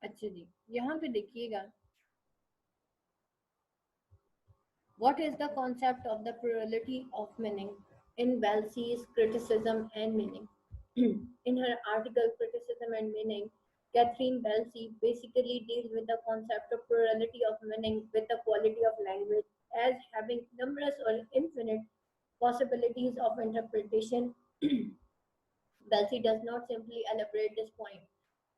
अच्छा जी, यहाँ पे देखिएगा, what is the concept of the plurality of meaning in Balsi's Criticism and Meaning? In her article Criticism and Meaning, Catherine Balsi basically deals with the concept of plurality of meaning with the quality of language as having numerous or infinite possibilities of interpretation. Balsi does not simply elaborate this point,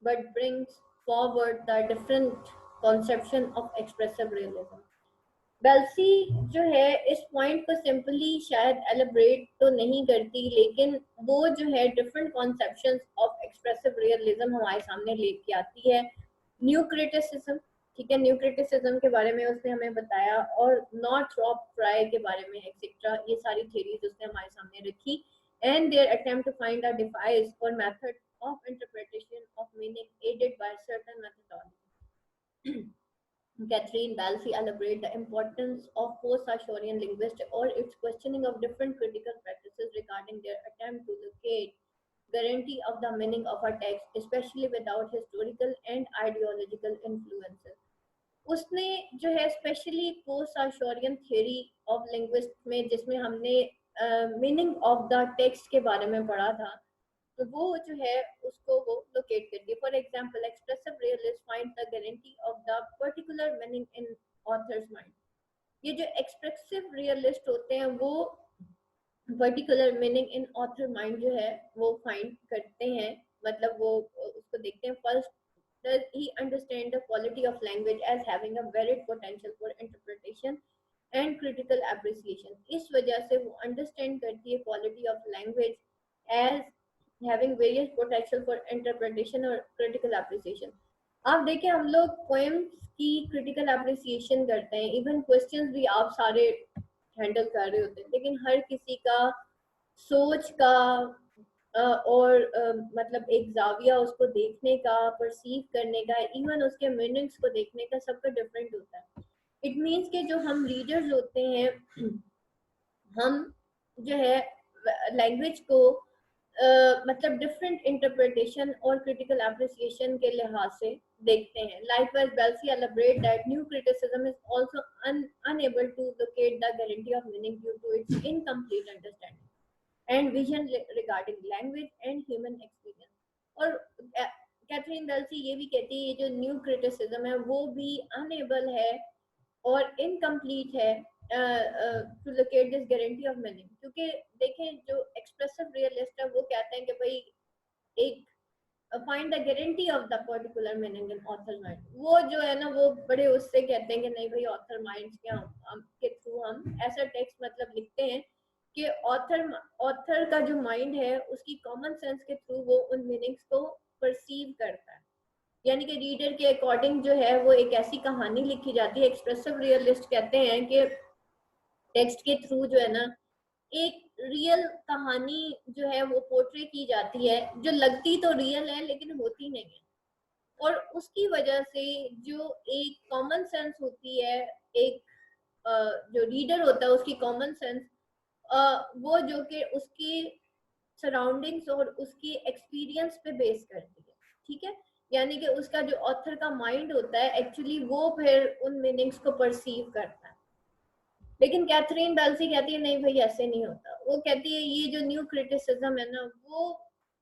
but brings forward the different conception of expressive realism. बेल्सी जो है इस point को simply शायद एलिब्रेट तो नहीं करती, लेकिन वो जो है different conceptions of expressive realism हमारे सामने लेके आती है। न्यू क्रिटिसिज्म, ठीक है, न्यू क्रिटिसिज्म के बारे में उसने हमें बताया, और नॉर्थरॉप फ्राई के बारे में एक्सेट्रा, ये सारी थ्योरीज उसने हमारे सामने रखी, and their attempt to find a device और method of interpretation of meaning aided by certain methodology. Catherine Balfi elaborated the importance of post-Saussurean linguistics or its questioning of different critical practices regarding their attempt to locate guarantee of the meaning of a text, especially without historical and ideological influences. उसने जो है specially post Saussurean theory of linguist में, जिसमें हमने meaning of the text के बारे में पढ़ा था, तो वो जो है उसको वो लोकेट कर दिया। For example, expressive realist find the guarantee of the particular meaning in authors mind. ये जो एक्सप्रेसिव रियलिस्ट होते हैं वो particular meaning in author mind जो है वो फाइंड करते हैं, मतलब वो उसको देखते हैं। First, does he understand the quality of language as having a varied potential for interpretation and critical appreciation? इस वजह से वो अंडरस्टैंड करती है quality of language as having various potential for interpretation और critical appreciation। आप देखें, हम लोग पोएम्स की क्रिटिकल एप्रिसिएशन करते हैं, इवन क्वेश्चंस भी आप सारे हैंडल कर रहे होते हैं, लेकिन हर किसी का सोच का और मतलब एक जाविया उसको देखने का, परसीव करने का, इवन उसके मीनिंग्स को देखने का सबका डिफरेंट होता है। इट मीन्स कि जो हम रीडर्स होते हैं, हम जो है लैंग्वेज को मतलब डिफरेंट इंटरप्रिटेशन और क्रिटिकल एप्रिसिएशन के लिहाज से देखते हैं। Likewise, Balsi elaborate that new criticism is also unable to locate the guarantee of meaning due to its incomplete understanding and vision regarding language and human experience। और Catherine बेल्सी ये भी कहती है, ये जो न्यू क्रिटिसिज्म है वो भी अनेबल है और इनकम्प्लीट है to locate this guarantee of meaning. क्योंकि देखें, जो एक्सप्रेसिव रियलिस्ट है वो कहते हैं कि भाई एक find the guarantee of the particular meaning in author mind. वो जो है ना वो बड़े उससे कहते हैं कि नहीं भाई, ऑथर माइंड के थ्रू हम ऐसा टेक्स्ट मतलब लिखते हैं कि ऑथर का जो माइंड है उसकी कॉमन सेंस के थ्रू वो उन मीनिंग्स को परसीव करता है, यानी कि रीडर के अकॉर्डिंग जो है वो एक ऐसी कहानी लिखी जाती है। एक्सप्रेसिव रियलिस्ट कहते हैं कि टेक्स्ट के थ्रू जो है ना एक रियल कहानी जो है वो पोर्ट्रे की जाती है, जो लगती तो रियल है लेकिन होती नहीं है, और उसकी वजह से जो एक कॉमन सेंस होती है, एक जो रीडर होता है उसकी कॉमन सेंस, वो जो कि उसकी सराउंडिंग्स और उसकी एक्सपीरियंस पे बेस करती है, ठीक है, यानी कि उसका जो ऑथर का माइंड होता है एक्चुअली वो फिर उन मीनिंग्स को परसीव करता है। लेकिन कैथरीन बेल्सी कहती है नहीं भाई, ऐसे नहीं होता। वो कहती है ये जो न्यू क्रिटिसिज्म है ना, वो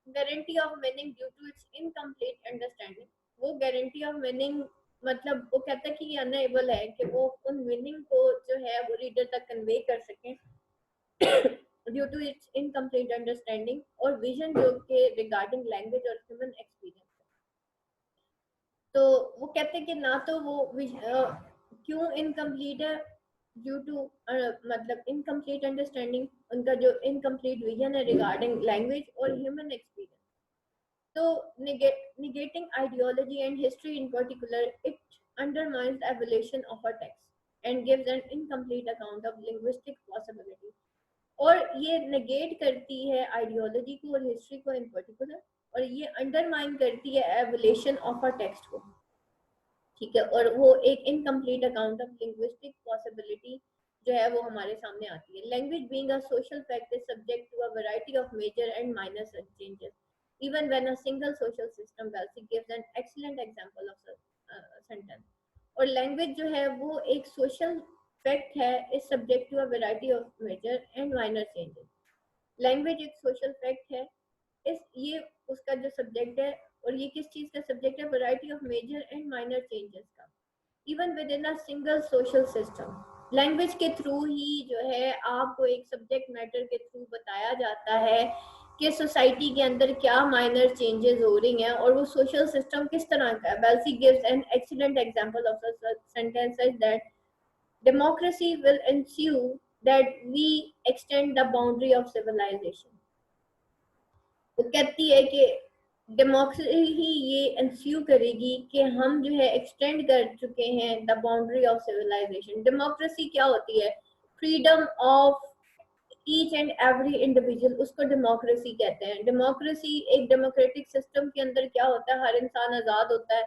guarantee of meaning due to its incomplete understanding, वो गारंटी ऑफ मीनिंग मतलब वो कहता है कि ये अनएबल है कि वो उन मीनिंग को जो है वो रीडर तक कन्वे कर सकें due to its incomplete understanding और विजन जो के रिगार्डिंग लैंग्वेज और ह्यूमन एक्सपीरियंस। तो वो कहते हैं कि ना तो वो क्यों इनकम्प्लीट है, ड्यू टू मतलब इनकम्प्लीट अंडरस्टैंडिंग, उनका जो इनकम्प्लीट विजन है रिगार्डिंग लैंग्वेज और ह्यूमन एक्सपीरियंस। तो negating ideology and history in particular, it undermines the evaluation of a text and gives an incomplete account of linguistic possibility। और ये negate करती है आइडियोलॉजी को और हिस्ट्री को इन पर्टिकुलर, और ये अंडरमाइन करती है एवोल्यूशन ऑफ अ टेक्स्ट को, ठीक है, और वो एक incomplete account of linguistic possibility जो है वो हमारे सामने आती है। Language being a social fact is subject to a variety of major and minor changes. even when a single social system wealthy gives an excellent example of sentence. और language जो है वो एक सोशल फैक्ट है, is subject to a variety of major and minor changes. Language एक social fact है, इस ये उसका जो सब्जेक्ट है, और ये किस चीज का सब्जेक्ट है, variety of major and minor changes का, even within a single social system. Language के थ्रू ही जो है आपको एक सब्जेक्ट मैटर के थ्रू बताया जाता है कि सोसाइटी के अंदर क्या माइनर चेंजेस हो रही हैं और वो सोशल सिस्टम किस तरह का है। Belsey gives an excellent example of a sentence that democracy will ensue that we extend the boundary of civilization। वो कहती है कि डेमोक्रेसी ही ये इंस्यू करेगी कि हम जो है एक्सटेंड कर चुके हैं the boundary of civilization. Democracy क्या होती है, freedom of each and every individual, उसको डेमोक्रेसी कहते हैं। डेमोक्रेसी एक डेमोक्रेटिक सिस्टम के अंदर क्या होता है, हर इंसान आजाद होता है,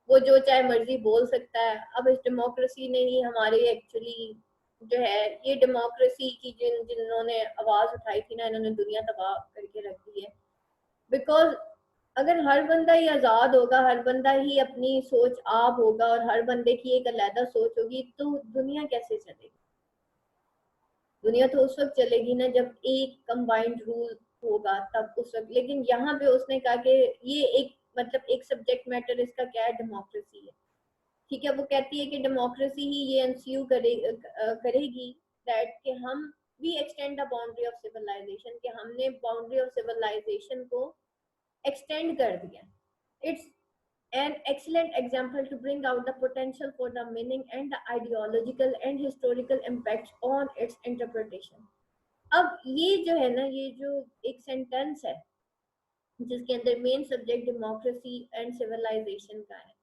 वो जो चाहे मर्जी बोल सकता है। अब इस डेमोक्रेसी ने ही हमारे एक्चुअली जो है ये डेमोक्रेसी की जिन्होंने आवाज उठाई थी ना, इन्होंने दुनिया तबाह करके रख दी है। बिकॉज अगर हर बंदा ही आजाद होगा, हर बंदा ही अपनी सोच आप होगा और हर बंदे की एक अलग सोच होगी, तो दुनिया कैसे चलेगी? दुनिया तो उस वक्त चलेगी ना जब एक कंबाइंड रूल होगा, तब उस वक्त। लेकिन यहाँ पे उसने कहा कि ये एक मतलब एक सब्जेक्ट मैटर इसका क्या है, डेमोक्रेसी है। ठीक है, वो कहती है कि डेमोक्रेसी ही ये इंस्यू करेगी दैट कि हम we extend the boundary of civilization, कि हमने बाउंड्री ऑफ सिविलाइजेशन को एक्सटेंड कर दिया। It's an excellent example to bring out the potential for the meaning and the ideological and historical impacts on its interpretation। अब ये जो है ना, ये जो एक सेंटेंस है जिसके अंदर main subject democracy and civilization का है,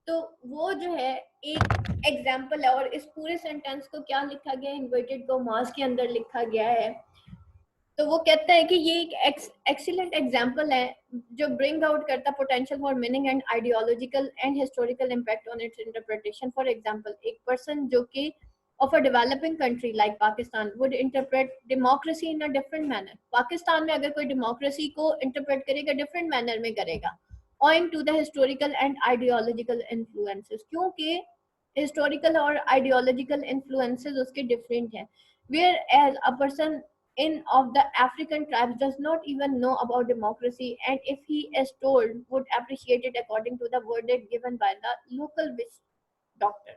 तो वो जो है एक एग्जाम्पल है। और इस पूरे सेंटेंस को क्या लिखा गया है, इन्वर्टेड कॉमास के अंदर लिखा गया है। तो वो कहता है कि ये एक एक्सीलेंट एग्जाम्पल है जो ब्रिंग आउट करता potential for meaning and ideological and historical impact on it's interpretation. For example, एक पर्सन जो कि of a developing country like Pakistan would interpret democracy in a different manner। Pakistan में अगर कोई democracy को इंटरप्रेट करेगा different manner में करेगा, owing to the historical and ideological influences, क्योंकि historical और ideological influences उसके different हैं। Whereas a person in of the African tribes does not even know about democracy, and if he is told would appreciate it according to the verdict given by the local witch doctor।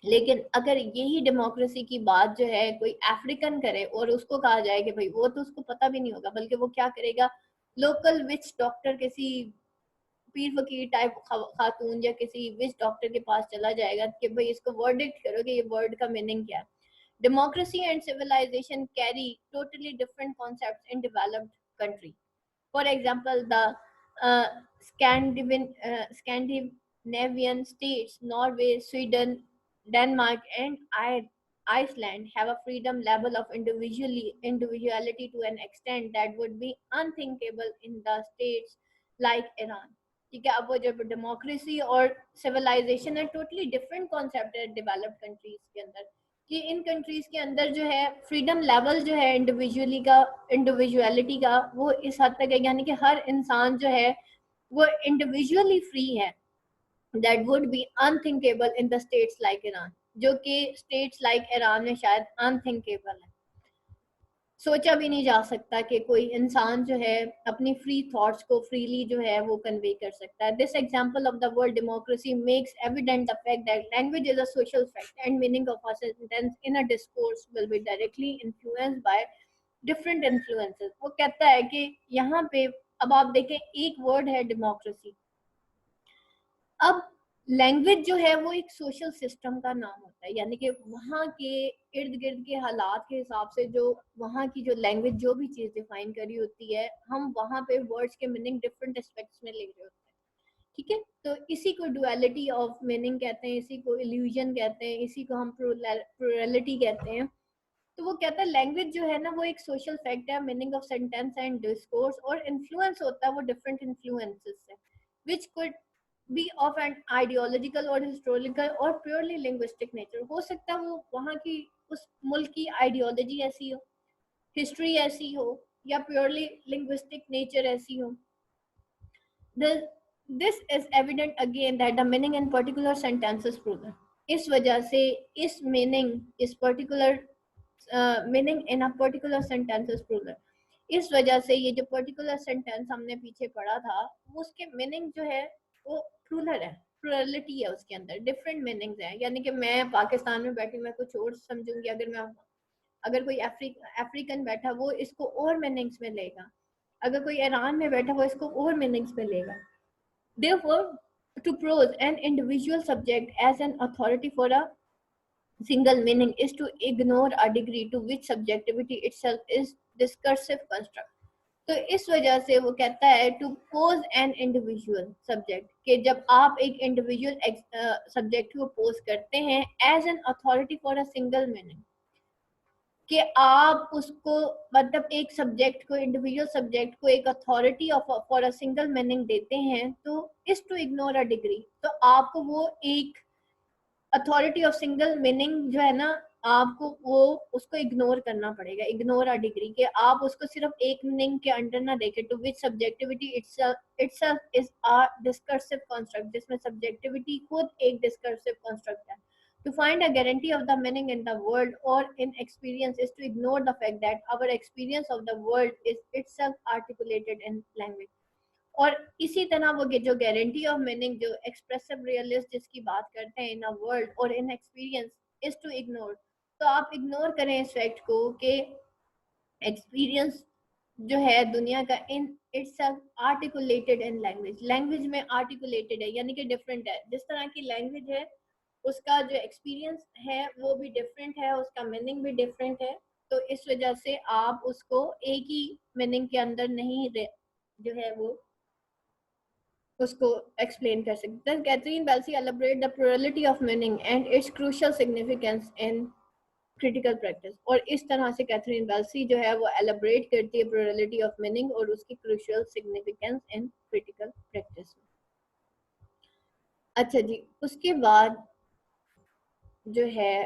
लेकिन अगर यही democracy की बात जो है कोई African करे और उसको कहा जाए कि भाई, वो तो उसको पता भी नहीं होगा, बल्कि वो क्या करेगा, लोकल विच डॉक्टर, किसी पीर फकीर टाइप खातून या किसी विच डॉक्टर के पास चला जाएगा कि भाई इसको वर्डिक्ट करो कि ये वर्ड का मीनिंग क्या है। Democracy and civilization carry totally different concepts in developed country. For example, the Scandinavian states, Norway, Sweden, Denmark, and Iceland have a freedom level of individuality to an extent that would be unthinkable in the states like Iran। ठीक है, अब वो जब democracy और civilisation है, totally different concept है developed countries के अंदर, कि इन कंट्रीज के अंदर जो है फ्रीडम लेवल जो है इंडिविजुअलिटी का वो इस हद तक है, यानी कि हर इंसान जो है वो इंडिविजुअली फ्री है। That would be unthinkable in the states like Iran, जो कि स्टेट्स लाइक ईरान में शायद अनथिंकेबल है, सोचा भी नहीं जा सकता कि कोई इंसान जो है अपनी फ्री थॉट्स को फ्रीली जो है वो कन्वे कर सकता है। This example of the word democracy makes evident the fact that language is a social fact and meaning of a sentence in a discourse will be directly influenced by different influences. वो कहता है कि यहाँ पे अब आप देखें, एक वर्ड है डेमोक्रेसी। अब लैंग्वेज जो है वो एक सोशल सिस्टम का नाम होता है, यानी कि वहाँ के इर्द गिर्द के हालात के हिसाब से जो वहाँ की जो लैंग्वेज जो भी चीज डिफाइन करी होती है, हम वहाँ पे वर्ड्स के मीनिंग डिफरेंट एस्पेक्ट्स में ले रहे होते हैं। ठीक है, तो इसी को डुअलिटी ऑफ मीनिंग कहते हैं, इसी को इल्यूजन कहते हैं, इसी को हम प्लुरलिटी कहते हैं। तो वो कहता है लैंग्वेज जो है ना वो एक सोशल फैक्ट है, meaning of sentence and discourse, और इन्फ्लुएंस होता है वो डिफरेंट इन्फ्लुएंसेस से, which could be of an ideological और हिस्टोरिकल और प्योरली लिंग्विस्टिक नेचर। हो सकता है वो वहाँ की उस मुल्क की आइडियोलॉजी ऐसी हो, हिस्ट्री ऐसी हो, या प्योरली लिंग्विस्टिक नेचर ऐसी हो। This is evident again that the meaning in particular sentences proven. इस वजह से इस मीनिंग इस particular meaning in a particular sentence is proven. इस वजह से ये जो पर्टिकुलर सेंटेंस हमने पीछे पढ़ा था उसके मीनिंग जो है वो प्लूरल है, प्लूरलिटी है उसके अंदर, डिफरेंट मीनिंग्स हैं। यानी कि मैं पाकिस्तान में बैठी मैं कुछ और समझूंगी, अगर कोई अफ्रीकन बैठा वो इसको और मीनिंग्स में लेगा, अगर कोई ईरान में बैठा वो इसको और मीनिंग्स में लेगा। Therefore, to prose an individual subject as an authority for a single meaning is to ignore a degree to which subjectivity itself is discursive construct. तो इस वजह से वो कहता है to pose an individual subject, कि जब आप एक इंडिविजुअल सब्जेक्ट को पोज करते हैं as an authority for a single meaning, कि आप उसको मतलब एक सब्जेक्ट को, इंडिविजुअल सब्जेक्ट को एक authority for a single meaning देते हैं, तो is to ignore a degree, तो आपको वो एक अथॉरिटी ऑफ सिंगल मीनिंग जो है ना, आपको वो उसको इग्नोर करना पड़ेगा, इग्नोर अ डिग्री, कि आप उसको सिर्फ एक मीनिंग के अंडर ना देखें। To which subjectivity itself is a discursive construct, जिसमें सब्जेक्टिविटी खुद एक डिस्कर्सिव कॉन्स्ट्रक्ट है। To find a guarantee of the meaning in the world or in experience is to ignore the fact that our experience of the world is itself articulated in language. और इसी तरह वो जो guarantee of meaning, जो expressive realist जिसकी बात करते हैं इन अ वर्ल्ड और in experience, is to ignore. तो आप इग्नोर करें इस फैक्ट को कि एक्सपीरियंस जो है दुनिया का इन इट्सएल्फ आर्टिकुलेटेड इन लैंग्वेज, लैंग्वेज में आर्टिकुलेटेड है, यानी कि डिफरेंट है। जिस तरह की लैंग्वेज है उसका जो एक्सपीरियंस है वो भी डिफरेंट है, उसका मीनिंग भी डिफरेंट है। तो इस वजह से आप उसको एक ही मीनिंग के अंदर नहीं जो है वो उसको एक्सप्लेन कर सकते हैं। Catherine Belsey elaborate the plurality of meaning and its crucial significance in critical practice. और इस तरह से कैथरीन बेल्सी जो है वो एलिब्रेट करती है प्लूरलिटी ऑफ मीनिंग और उसकी crucial significance in critical practice. अच्छा जी, उसके बाद जो है